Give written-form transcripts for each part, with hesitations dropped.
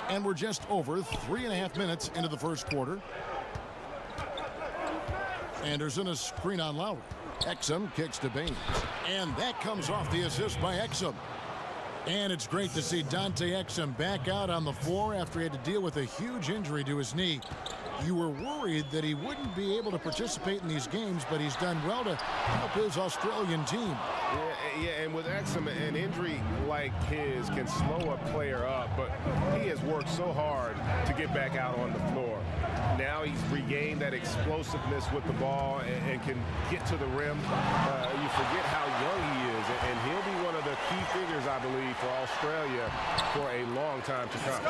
And we're just over 3.5 minutes into the first quarter. Anderson, a screen on Lowry. Exum kicks to Baines. And that comes off the assist by Exum. And it's great to see Dante Exum back out on the floor after he had to deal with a huge injury to his knee. You were worried that he wouldn't be able to participate in these games, but he's done well to help his Australian team. Yeah, and with Exum, an injury like his can slow a player up, but he has worked so hard to get back out on the floor. Now he's regained that explosiveness with the ball and can get to the rim. You forget how young he is, and he'll be one of the key figures, I believe, for Australia for a long time to come.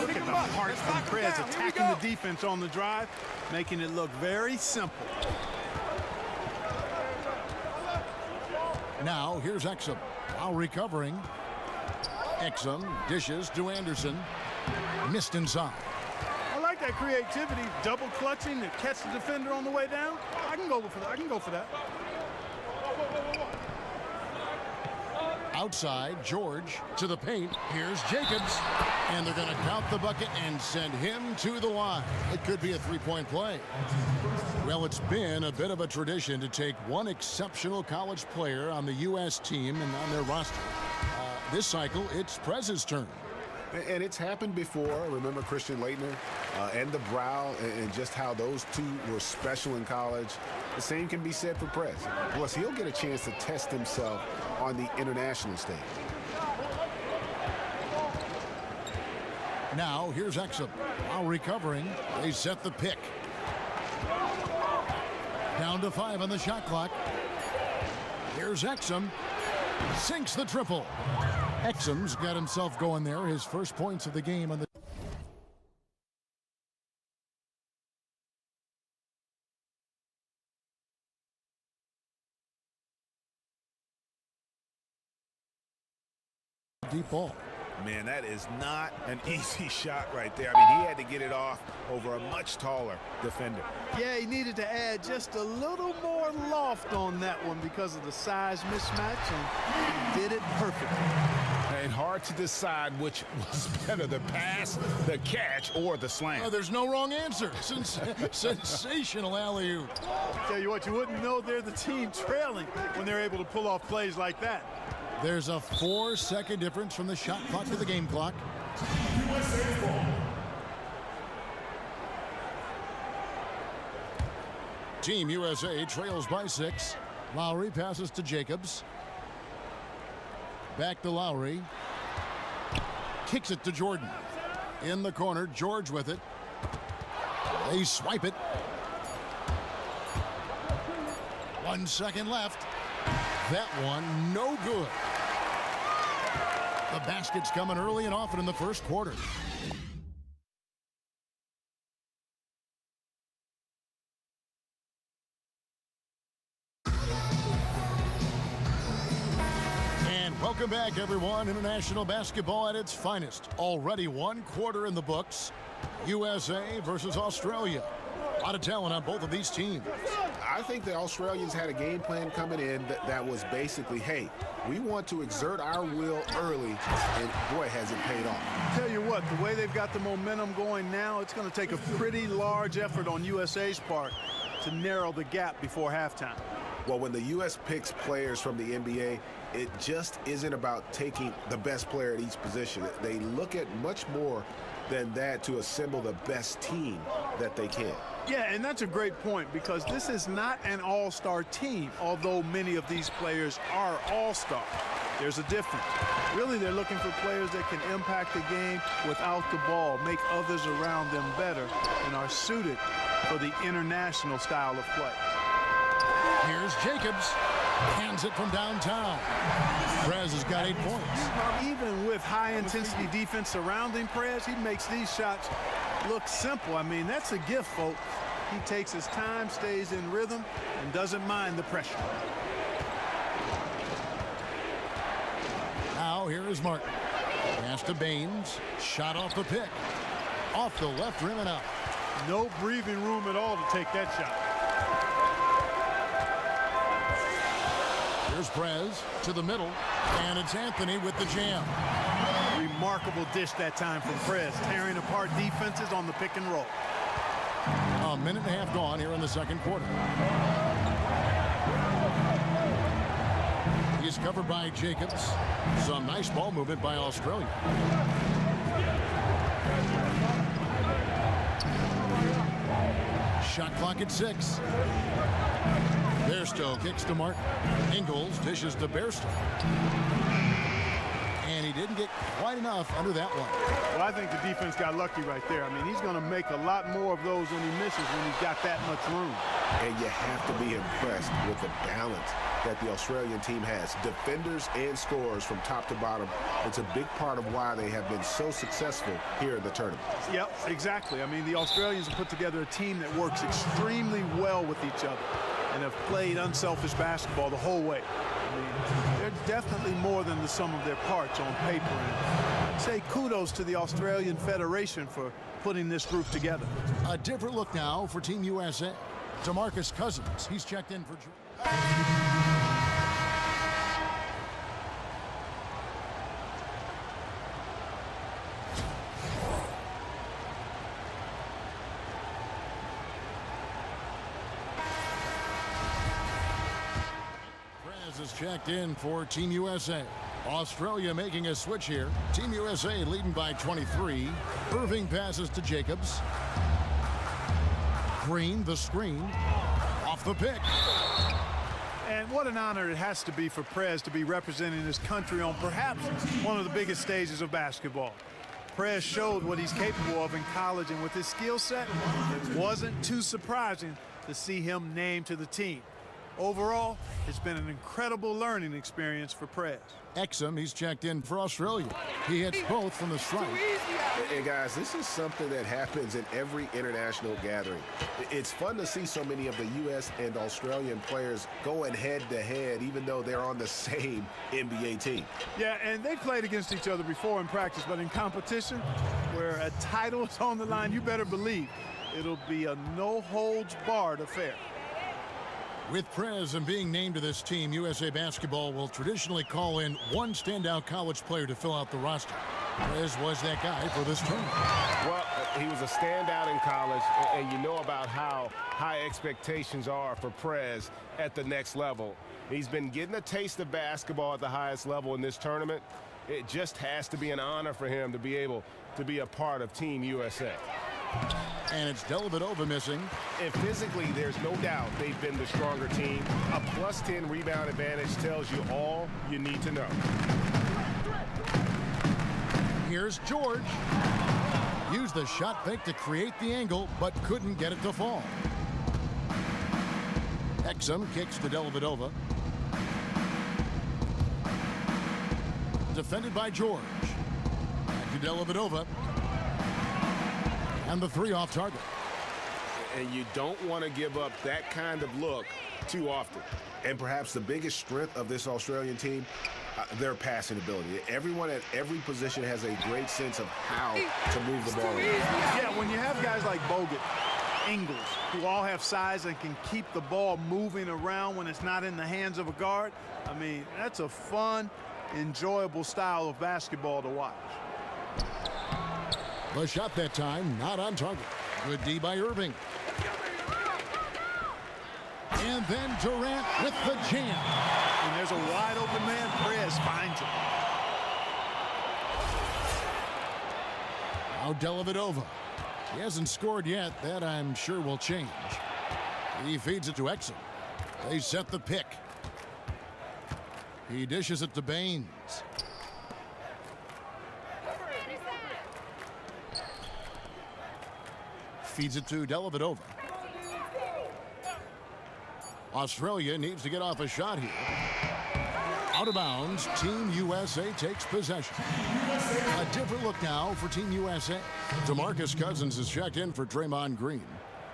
Look at the heart from Prez attacking the defense on the drive, making it look very simple. Now here's Exum. While recovering, Exum dishes to Anderson. Missed inside. I like that creativity, double clutching to catch the defender on the way down. I can go for that. Outside, George to the paint. Here's Jacobs. And they're going to count the bucket and send him to the line. It could be a three-point play. Well, it's been a bit of a tradition to take one exceptional college player on the U.S. team and on their roster. This cycle, it's Prez's turn. And it's happened before. Remember Christian Laettner and the Brow and just how those two were special in college. The same can be said for Prez. Plus, he'll get a chance to test himself on the international stage. Now, here's Exum. While recovering, they set the pick. Down to 5 on the shot clock. Here's Exum. Sinks the triple. Exum's got himself going there. His first points of the game on the deep ball. Man, that is not an easy shot right there. I mean, he had to get it off over a much taller defender. Yeah, he needed to add just a little more loft on that one because of the size mismatch, and he did it perfectly. And hard to decide which was better, the pass, the catch, or the slam. There's no wrong answer. Sensational alley-oop. Tell you what, you wouldn't know they're the team trailing when they're able to pull off plays like that. There's a 4-second difference from the shot clock to the game clock. Team USA trails by 6. Lowry passes to Jacobs. Back to Lowry. Kicks it to Jordan. In the corner, George with it. They swipe it. 1 second left. That one, no good. The basket's coming early and often in the first quarter. And welcome back, everyone. International basketball at its finest. Already 1 quarter in the books. USA versus Australia. A lot of talent on both of these teams. I think the Australians had a game plan coming in that was basically, hey, we want to exert our will early, and boy, has it paid off. Tell you what, the way they've got the momentum going now, it's going to take a pretty large effort on USA's part to narrow the gap before halftime. Well, when the U.S. picks players from the NBA, it just isn't about taking the best player at each position. They look at much more than that to assemble the best team that they can. Yeah, and that's a great point because this is not an all-star team, although many of these players are all-star. There's a difference. Really, they're looking for players that can impact the game without the ball, make others around them better, and are suited for the international style of play. Here's Jacobs. Hands it from downtown. Prez has got 8 points. Even with high-intensity defense surrounding Prez, he makes these shots look simple. I mean, that's a gift, folks. He takes his time, stays in rhythm, and doesn't mind the pressure. Now here is Martin. Pass to Baines. Shot off the pick. Off the left rim and out. No breathing room at all to take that shot. Here's Prez to the middle, and it's Anthony with the jam. remarkable dish that time from Prez, tearing apart defenses on the pick and roll. A minute and a half gone here in the second quarter. He's covered by Jacobs. Some nice ball movement by Australia. Shot clock at 6. Bairstow kicks to Martin. Ingles dishes to Bairstow. And he didn't get quite enough under that one. Well, I think the defense got lucky right there. I mean, he's going to make a lot more of those when he misses when he's got that much room. And you have to be impressed with the balance that the Australian team has. Defenders and scorers from top to bottom. It's a big part of why they have been so successful here in the tournament. Yep, exactly. I mean, the Australians have put together a team that works extremely well with each other and have played unselfish basketball the whole way. I mean, they're definitely more than the sum of their parts on paper. And I'd say kudos to the Australian Federation for putting this group together. A different look now for Team USA. DeMarcus Cousins, he's checked in for Prez is checked in for Team USA. Australia making a switch here. Team USA leading by 23. Irving passes to Jacobs. Green, the screen, off the pick. And what an honor it has to be for Prez to be representing his country on perhaps one of the biggest stages of basketball. Prez showed what he's capable of in college, and with his skill set, it wasn't too surprising to see him named to the team. Overall, it's been an incredible learning experience for Prez. Exum, he's checked in for Australia. He hits both from the strike. And guys, this is something that happens in every international gathering. It's fun to see so many of the U.S. and Australian players going head-to-head, even though they're on the same NBA team. Yeah, and they played against each other before in practice, but in competition, where a title is on the line, you better believe it'll be a no-holds-barred affair. With Prez and being named to this team, USA Basketball will traditionally call in one standout college player to fill out the roster. Prez was that guy for this tournament. Well, he was a standout in college, and you know about how high expectations are for Prez at the next level. He's been getting a taste of basketball at the highest level in this tournament. It just has to be an honor for him to be able to be a part of Team USA. And it's Dellavedova missing. And physically, there's no doubt they've been the stronger team. A +10 rebound advantage tells you all you need to know. Here's George. Used the shot fake to create the angle, but couldn't get it to fall. Exum kicks to Dellavedova. Defended by George. Back to Dellavedova. And the three off target. And you don't want to give up that kind of look too often. And perhaps the biggest strength of this Australian team, their passing ability. Everyone at every position has a great sense of how to move the ball around. Yeah, when you have guys like Bogut, Ingles, who all have size and can keep the ball moving around when it's not in the hands of a guard, I mean, that's a fun, enjoyable style of basketball to watch. The shot that time, not on target. Good D by Irving. And then Durant with the jam. And there's a wide open man. Prez finds him. Now Dellavedova. He hasn't scored yet. That I'm sure will change. He feeds it to Exum. They set the pick. He dishes it to Baines. Feeds it to Dellavedova. Australia needs to get off a shot here. Out of bounds, Team USA takes possession. A different look now for Team USA. DeMarcus Cousins is checked in for Draymond Green.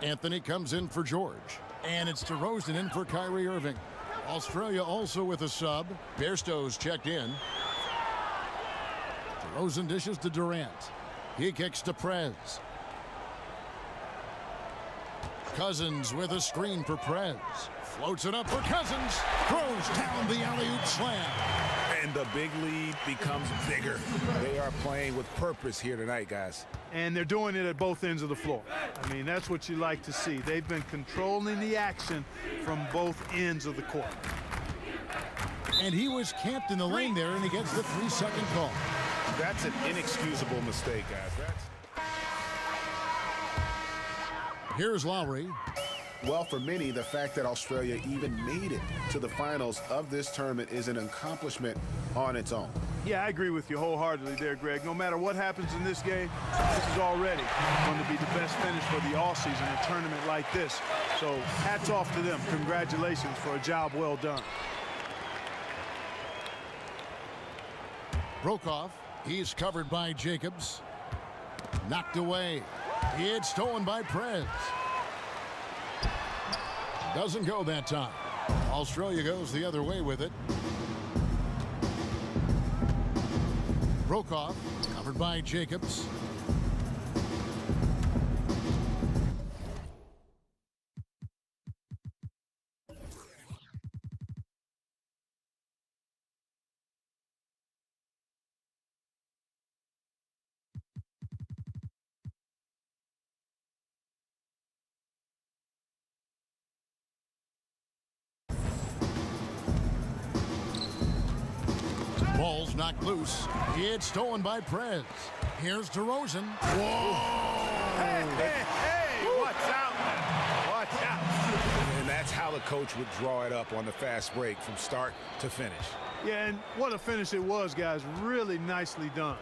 Anthony comes in for George. And it's DeRozan in for Kyrie Irving. Australia also with a sub. Bairstow's checked in. DeRozan dishes to Durant. He kicks to Prez. Cousins with a screen for Prez. Floats it up for Cousins. Throws down the alley-oop slam. And the big lead becomes bigger. They are playing with purpose here tonight, guys. And they're doing it at both ends of the floor. I mean, that's what you like to see. They've been controlling the action from both ends of the court. And he was camped in the lane there, and he gets the 3-second call. That's an inexcusable mistake, guys. Here's Lowry. Well, for many, the fact that Australia even made it to the finals of this tournament is an accomplishment on its own. Yeah, I agree with you wholeheartedly there, Greg. No matter what happens in this game, this is already going to be the best finish for the all-season in a tournament like this. So hats off to them. Congratulations for a job well done. Brokoff. He's covered by Jacobs. Knocked away. It's stolen by Prez. Doesn't go that time. Australia goes the other way with it. Brokoff, covered by Jacobs. Ball's knocked loose. It's stolen by Prez. Here's DeRozan. Whoa! Hey, watch out, man. Watch out. And that's how the coach would draw it up on the fast break from start to finish. Yeah, and what a finish it was, guys. Really nicely done.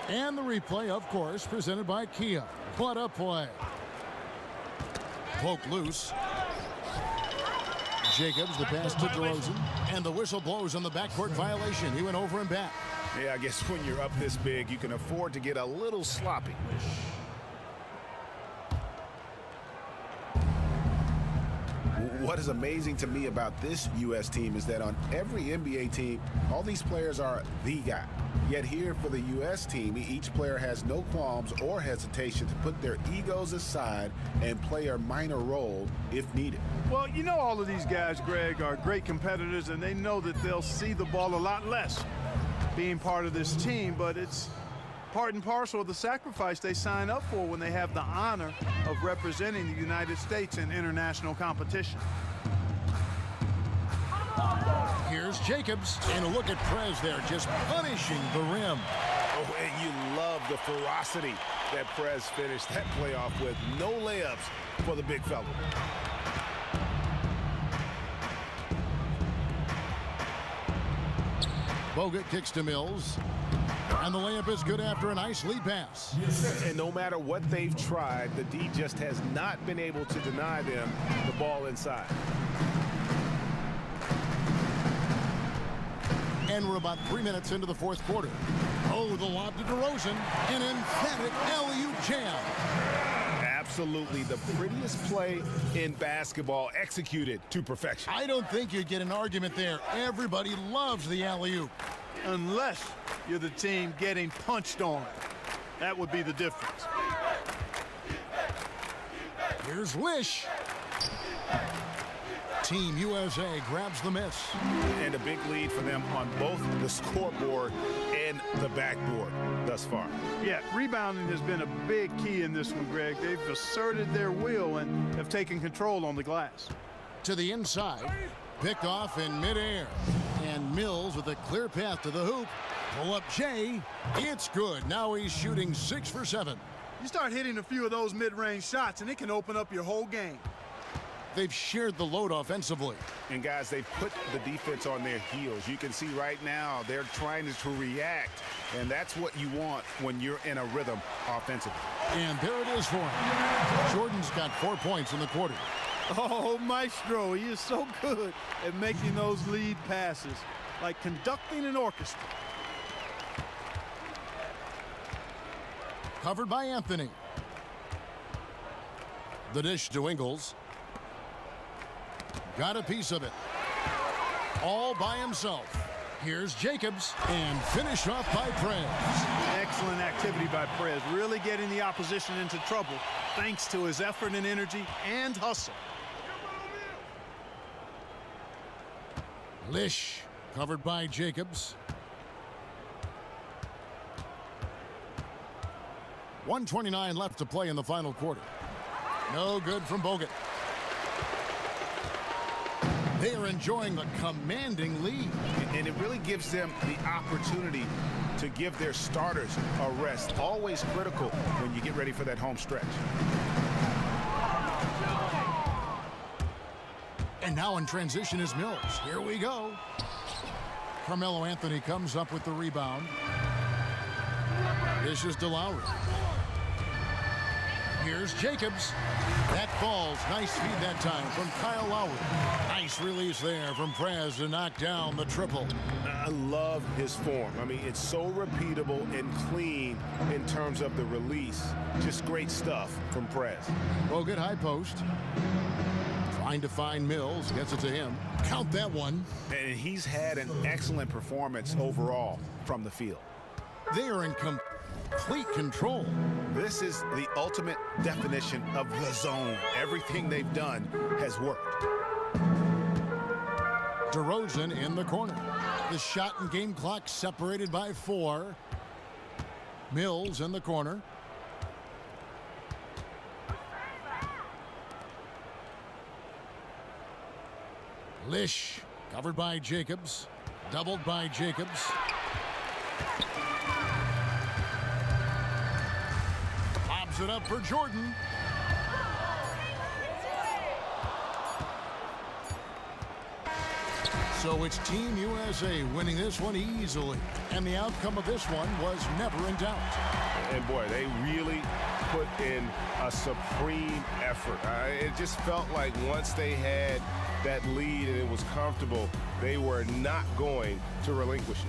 And the replay, of course, presented by Kia. What a play. Poke loose. Jacobs, the pass to DeRozan, and the whistle blows on the backcourt violation. He went over and back. Yeah, I guess when you're up this big, you can afford to get a little sloppy. What is amazing to me about this U.S. team is that on every NBA team, all these players are the guy. Yet here for the U.S. team, each player has no qualms or hesitation to put their egos aside and play a minor role if needed. Well, you know all of these guys, Greg, are great competitors, and they know that they'll see the ball a lot less being part of this team, but it's part and parcel of the sacrifice they sign up for when they have the honor of representing the United States in international competition. Here's Jacobs, and a look at Prez there, just punishing the rim. Oh, and you love the ferocity that Prez finished that playoff with. No layups for the big fella. Bogut kicks to Mills, and the layup is good after a nice lead pass. And no matter what they've tried, the D just has not been able to deny them the ball inside. And we're about 3 minutes into the fourth quarter. Oh, the lob to DeRozan, an emphatic alley-oop jam. Absolutely the prettiest play in basketball, executed to perfection. I don't think you'd get an argument there. Everybody loves the alley-oop. Unless you're the team getting punched on. That would be the difference. Here's Lish. Team USA grabs the miss. And a big lead for them on both the scoreboard and the backboard thus far. Yeah, rebounding has been a big key in this one, Greg. They've asserted their will and have taken control on the glass. To the inside, picked off in midair. And Mills with a clear path to the hoop. Pull up Jay. It's good. Now he's shooting 6 for 7. You start hitting a few of those mid-range shots, and it can open up your whole game. They've shared the load offensively. And guys, they've put the defense on their heels. You can see right now they're trying to react, and that's what you want when you're in a rhythm offensively. And there it is for him. Jordan's got 4 points in the quarter. Oh, Maestro, he is so good at making those lead passes, like conducting an orchestra. Covered by Anthony. The dish to Ingles. Got a piece of it. All by himself. Here's Jacobs, and finished off by Prez. Excellent activity by Prez, really getting the opposition into trouble thanks to his effort and energy and hustle. Lish, covered by Jacobs. 1:29 left to play in the final quarter. No good from Bogut. They are enjoying a commanding lead. And it really gives them the opportunity to give their starters a rest. Always critical when you get ready for that home stretch. And now in transition is Mills. Here we go. Carmelo Anthony comes up with the rebound. This is DeLowry. Here's Jacobs. That falls. Nice feed that time from Kyle Lowry. Nice release there from Prez to knock down the triple. I love his form. I mean, it's so repeatable and clean in terms of the release. Just great stuff from Prez. Bogut high post. Trying to find Mills. Gets it to him. Count that one. And he's had an excellent performance overall from the field. They are in complete control. This is the ultimate definition of the zone. Everything they've done has worked. DeRozan in the corner. The shot and game clock separated by 4. Mills in the corner. Lish covered by Jacobs. Doubled by Jacobs. Lobs it up for Jordan. So it's Team USA winning this one easily. And the outcome of this one was never in doubt. And boy, they really put in a supreme effort. It just felt like once they had that lead and it was comfortable, they were not going to relinquish it.